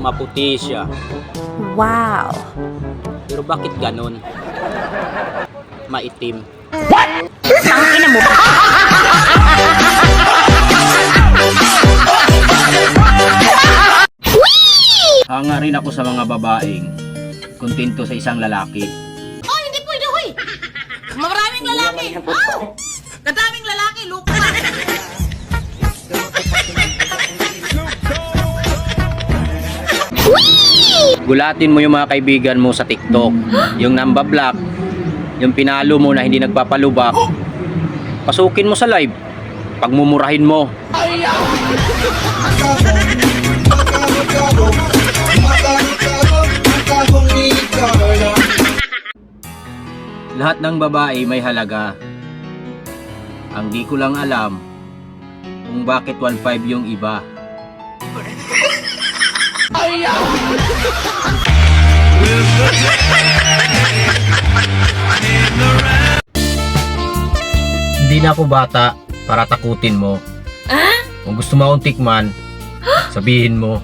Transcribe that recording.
maputi siya. Wow! Pero bakit ganon? Maitim. Tangina mo! Hanga rin ako sa mga babaeng kontento sa isang lalaki. Oh, hindi pwede, hoy! Maraming lalaki! Oh! Kadaming lalaki, lupa! Gulatin mo yung mga kaibigan mo sa TikTok. Yung nambablock, yung pinalo mo na hindi nagpapalubak, pasukin mo sa live. Pagmumurahin mo. Lahat ng babae may halaga. Ang di ko lang alam kung bakit 1.5 yung iba. Hindi na ako bata para takutin mo. Kung gusto mo akong tikman, sabihin mo.